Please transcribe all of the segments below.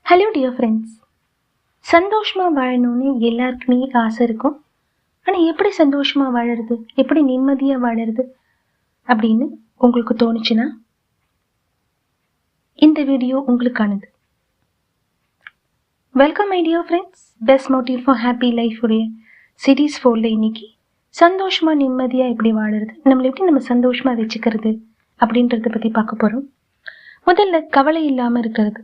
Hello dear friends, சந்தோஷமாக வாழணும்னு எல்லாருக்குமே ஆசை இருக்கும். ஆனால் எப்படி சந்தோஷமாக வாழறது, எப்படி நிம்மதியாக வாழறது அப்படின்னு உங்களுக்கு தோணுச்சுன்னா இந்த வீடியோ உங்களுக்கானது. Welcome my dear friends, best motive for happy life உடைய சீரீஸ் 4ல் இன்னைக்கு சந்தோஷமாக நிம்மதியாக எப்படி வாழறது, நம்மளை எப்படி நம்ம சந்தோஷமாக வச்சுக்கிறது அப்படின்றத பற்றி பார்க்க போகிறோம். முதல்ல கவலை இல்லாமல் இருக்கிறது.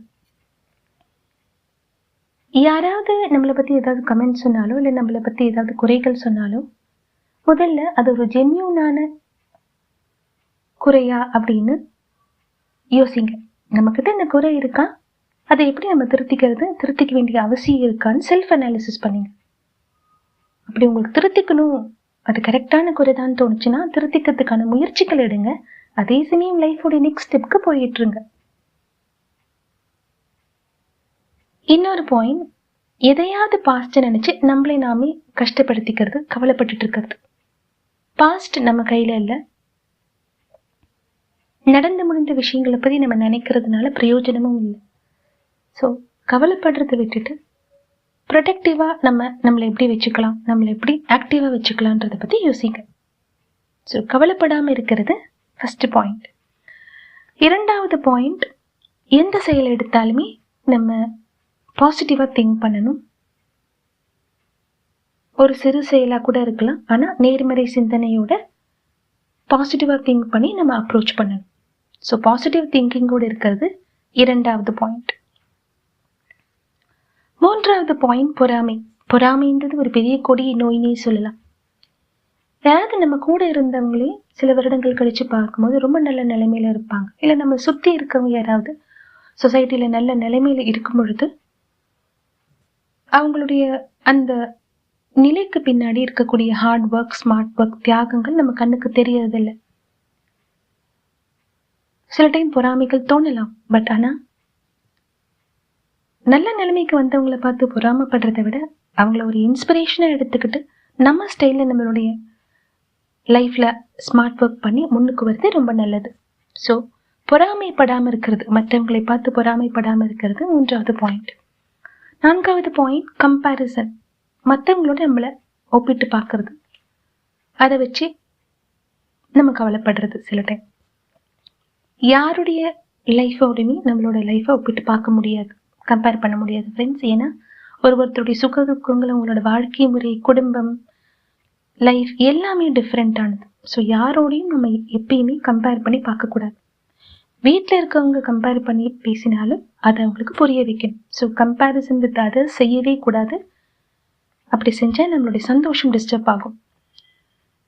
யாராவது நம்மளை பற்றி ஏதாவது கமெண்ட் சொன்னாலோ இல்லை நம்மளை பற்றி ஏதாவது குறைகள் சொன்னாலோ முதல்ல அது ஒரு ஜென்யூனான குறையா அப்படின்னு யோசிங்க. நம்மக்கிட்ட இந்த குறை இருக்கா, அதை எப்படி நம்ம திருத்திக்கிறது, திருத்திக்க வேண்டிய அவசியம் இருக்கான்னு செல்ஃப் அனாலிசிஸ் பண்ணுங்க. அப்படி உங்களுக்கு திருத்திக்கணும், அது கரெக்டான குறை தான் தோணுச்சுன்னா திருத்திக்கிறதுக்கான முயற்சிகள் எடுங்க. அதே சமயம் லைஃபோட நெக்ஸ்ட் ஸ்டெப்க்கு போயிட்டுருங்க. இன்னொரு பாயிண்ட், எதையாவது பாஸ்ட் நினைச்சு நம்மளை நாமே கஷ்டப்படுத்திக்கிறது, கவலைப்பட்டுட்டு இருக்கிறது. பாஸ்ட் நம்ம கையில இல்லை. நடந்து முடிந்த விஷயங்களை பற்றி நம்ம நினைக்கிறதுனால பிரயோஜனமும் இல்லை. ஸோ கவலைப்படுறதை விட்டுட்டு ப்ரொடக்டிவாக நம்மளை எப்படி வச்சுக்கலாம், நம்மளை எப்படி ஆக்டிவாக வச்சுக்கலான்றதை பற்றி யோசிங்க. ஸோ கவலைப்படாமல் இருக்கிறது ஃபஸ்ட்டு பாயிண்ட். இரண்டாவது பாயிண்ட், எந்த செயல் எடுத்தாலுமே நம்ம பாசிட்டிவாக திங்க் பண்ணணும். ஒரு சிறு செயலாக கூட இருக்கலாம், ஆனால் நேர்மறை சிந்தனையோட பாசிட்டிவாக திங்க் பண்ணி நம்ம அப்ரோச் பண்ணணும். ஸோ பாசிட்டிவ் திங்கிங்கோடு இருக்கிறது இரண்டாவது பாயிண்ட். மூன்றாவது பாயிண்ட், பொறாமை. பொறாமைன்றது ஒரு பெரிய கொடிய நோயினே சொல்லலாம். யாராவது நம்ம கூட இருந்தவங்களே சில வருடங்கள் கழித்து பார்க்கும்போது ரொம்ப நல்ல நிலைமையில இருப்பாங்க, இல்லை நம்ம சுற்றி இருக்கவங்க யாராவது சொசைட்டியில் நல்ல நிலைமையில இருக்கும் பொழுது அவங்களுடைய அந்த நிலைக்கு பின்னாடி இருக்கக்கூடிய ஹார்ட் ஒர்க், ஸ்மார்ட் ஒர்க், தியாகங்கள் நம்ம கண்ணுக்கு தெரியறதில்லை. சில டைம் பொறாமைகள் தோணலாம். பட் ஆனால் நல்ல நிலைமைக்கு வந்தவங்களை பார்த்து பொறாமப்படுறதை விட அவங்கள ஒரு இன்ஸ்பிரேஷனாக எடுத்துக்கிட்டு நம்ம ஸ்டைலில் நம்மளுடைய லைஃப்பில் ஸ்மார்ட் ஒர்க் பண்ணி முன்னுக்கு வருது ரொம்ப நல்லது. ஸோ பொறாமைப்படாமல் இருக்கிறது, மற்றவங்களை பார்த்து பொறாமைப்படாமல் இருக்கிறது மூன்றாவது பாயிண்ட். நான்காவது பாயிண்ட், கம்பேரிசன். மற்றவங்களோட நம்மளை ஒப்பிட்டு பார்க்கறது, அதை வச்சு நம்ம கவலைப்படுறது. சில டைம் யாருடைய லைஃபோடையுமே நம்மளோட லைஃப்பை ஒப்பிட்டு பார்க்க முடியாது, கம்பேர் பண்ண முடியாது ஃப்ரெண்ட்ஸ். ஏன்னா ஒருத்தருடைய சுக துக்கங்கள், அவங்களோட வாழ்க்கை முறை, குடும்பம், லைஃப் எல்லாமே டிஃப்ரெண்ட்டானது. ஸோ யாரோடையும் நம்ம எப்பயுமே கம்பேர் பண்ணி பார்க்கக்கூடாது. வீட்டில் இருக்கவங்க கம்பேர் பண்ணி பேசினாலும் அதை அவங்களுக்கு புரிய வைக்கணும். ஸோ கம்பேரிசன் வித் அதர்ஸ் செய்யவே கூடாது. அப்படி செஞ்சால் நம்மளுடைய சந்தோஷம் டிஸ்டர்ப் ஆகும்.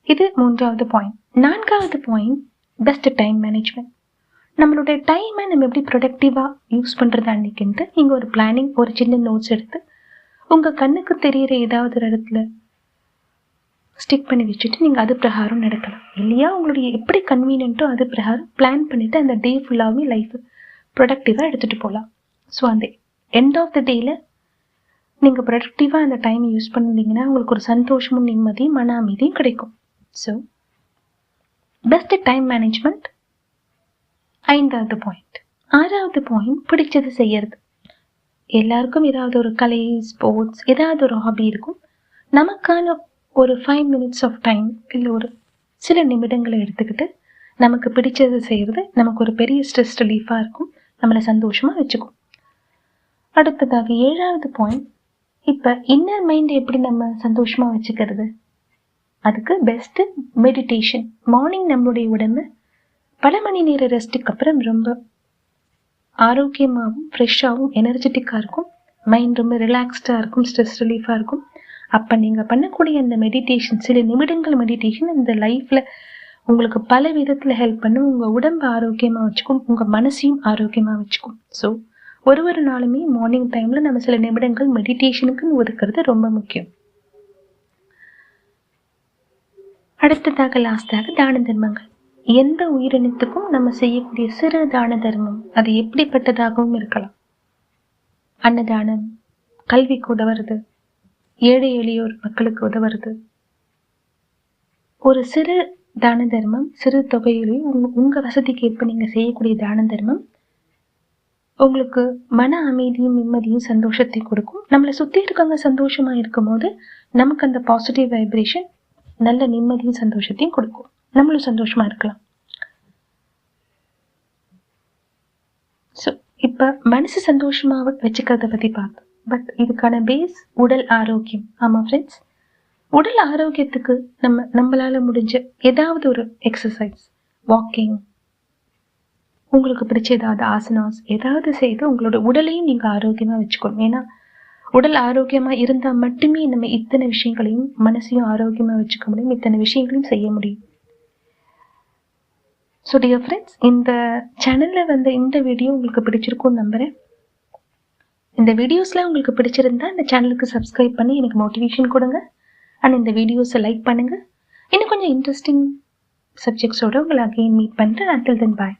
இது மூன்றாவது பாயிண்ட். நான்காவது பாயிண்ட், பெஸ்ட் டைம் மேனேஜ்மெண்ட். நம்மளுடைய டைமை நம்ம எப்படி ப்ரொடக்டிவாக யூஸ் பண்ணுறது அன்னைக்குன்ட்டு நீங்கள் ஒரு பிளானிங், ஒரு சின்ன நோட்ஸ் எடுத்து உங்கள் கண்ணுக்கு தெரிகிற ஏதாவது ஒரு இடத்துல ஸ்டிக் பண்ணி வச்சுட்டு நீங்கள் அது பிரகாரம் நடக்கலாம். இல்லையா உங்களுடைய எப்படி கன்வீனியன்ட்டோ அது பிரகாரம் பிளான் பண்ணிவிட்டு அந்த டே ஃபுல்லாகவே லைஃப் ப்ரொடக்டிவாக எடுத்துகிட்டு போகலாம். ஸோ அந்த எண்ட் ஆஃப் த டேயில் நீங்கள் ப்ரொடக்டிவாக அந்த டைமை யூஸ் பண்ணிங்கன்னா உங்களுக்கு ஒரு சந்தோஷமும் நிம்மதியும் மன அமைதியும் கிடைக்கும். ஸோ பெஸ்ட் டைம் மேனேஜ்மெண்ட் ஐந்தாவது பாயிண்ட். ஆறாவது பாயிண்ட், பிடிச்சது செய்யறது. எல்லாருக்கும் ஏதாவது ஒரு கலை, ஸ்போர்ட்ஸ், ஏதாவது ஒரு ஹாபி இருக்கும். நமக்கான ஒரு 5 minutes ஆஃப் டைம், இல்லை ஒரு சில நிமிடங்களை எடுத்துக்கிட்டு நமக்கு பிடிச்சது செய்கிறது நமக்கு ஒரு பெரிய ஸ்ட்ரெஸ் ரிலீஃபாக இருக்கும், நம்மளை சந்தோஷமாக வச்சுக்கும். அடுத்ததாக ஏழாவது பாயிண்ட், இப்போ இன்னர் மைண்டை எப்படி நம்ம சந்தோஷமாக வச்சுக்கிறது, அதுக்கு பெஸ்ட்டு மெடிடேஷன். மார்னிங் நம்மளுடைய உடம்பு பல மணி நேர ரெஸ்ட்டுக்கு அப்புறம் ரொம்ப ஆரோக்கியமாகவும் ஃப்ரெஷ்ஷாகவும் எனர்ஜெட்டிக்காக இருக்கும். மைண்ட் ரொம்ப ரிலாக்ஸ்டாக இருக்கும், ஸ்ட்ரெஸ் ரிலீஃபாக இருக்கும். அப்போ நீங்கள் பண்ணக்கூடிய அந்த மெடிடேஷன், சில நிமிடங்கள் மெடிடேஷன் இந்த லைஃப்பில் உங்களுக்கு பல விதத்தில் ஹெல்ப் பண்ணும். உங்கள் உடம்பை ஆரோக்கியமாக வச்சுக்கும், உங்கள் மனசையும் ஆரோக்கியமாக வச்சுக்கும். ஸோ ஒரு நாளுமே மார்னிங் டைமில் நம்ம சில நிமிடங்கள் மெடிடேஷனுக்குன்னு ஒதுக்கிறது ரொம்ப முக்கியம். அடுத்ததாக லாஸ்டாக தான தர்மங்கள். எந்த உயிரினத்துக்கும் நம்ம செய்யக்கூடிய சிறு தான தர்மம் அது எப்படிப்பட்டதாகவும் இருக்கலாம். அன்னதானம், கல்விக்கு உதவுறது, ஏழை எளியோர் மக்களுக்கு உதவுறது, ஒரு சிறு தான தர்மம், சிறு தொகையிலையும் உங்கள் வசதிக்கு ஏற்ப நீங்கள் செய்யக்கூடிய தான தர்மம் உங்களுக்கு மன அமைதியும் நிம்மதியும் சந்தோஷத்தையும் கொடுக்கும். நம்மளை சுற்றி இருக்கவங்க சந்தோஷமாக இருக்கும் போது நமக்கு அந்த பாசிட்டிவ் வைப்ரேஷன் நல்ல நிம்மதியும் சந்தோஷத்தையும் கொடுக்கும். நம்மளும் சந்தோஷமாக இருக்கலாம். ஸோ இப்போ மனசு சந்தோஷமாக வச்சுக்கிறத பற்றி பார்த்தோம். பட் இதுக்கான பேஸ் உடல் ஆரோக்கியம். ஆமாம் ஃப்ரெண்ட்ஸ், உடல் ஆரோக்கியத்துக்கு நம்மளால் முடிஞ்ச ஏதாவது ஒரு எக்ஸசைஸ், வாக்கிங், உங்களுக்கு பிடிச்ச ஏதாவது ஆசனாஸ் ஏதாவது செய்து உங்களோட உடலையும் நீங்கள் ஆரோக்கியமாக வச்சுக்கணும். ஏன்னா உடல் ஆரோக்கியமாக இருந்தால் மட்டுமே நம்ம இத்தனை விஷயங்களையும் மனசையும் ஆரோக்கியமாக வச்சுக்க முடியும், இத்தனை விஷயங்களையும் செய்ய முடியும். ஸோ டியர் ஃப்ரெண்ட்ஸ், இந்த சேனலில் வந்த இந்த வீடியோ உங்களுக்கு பிடிச்சிருக்கும்னு நம்புகிறேன். இந்த வீடியோஸ்லாம் உங்களுக்கு பிடிச்சிருந்தா இந்த சேனலுக்கு சப்ஸ்கிரைப் பண்ணி எனக்கு மோட்டிவேஷன் கொடுங்க. அண்ட் இந்த வீடியோஸை லைக் பண்ணுங்கள். இன்னும் கொஞ்சம் இன்ட்ரெஸ்டிங் சப்ஜெக்ட்ஸோடு உங்களை அகெயின் மீட் பண்ணுறேன். until then bye.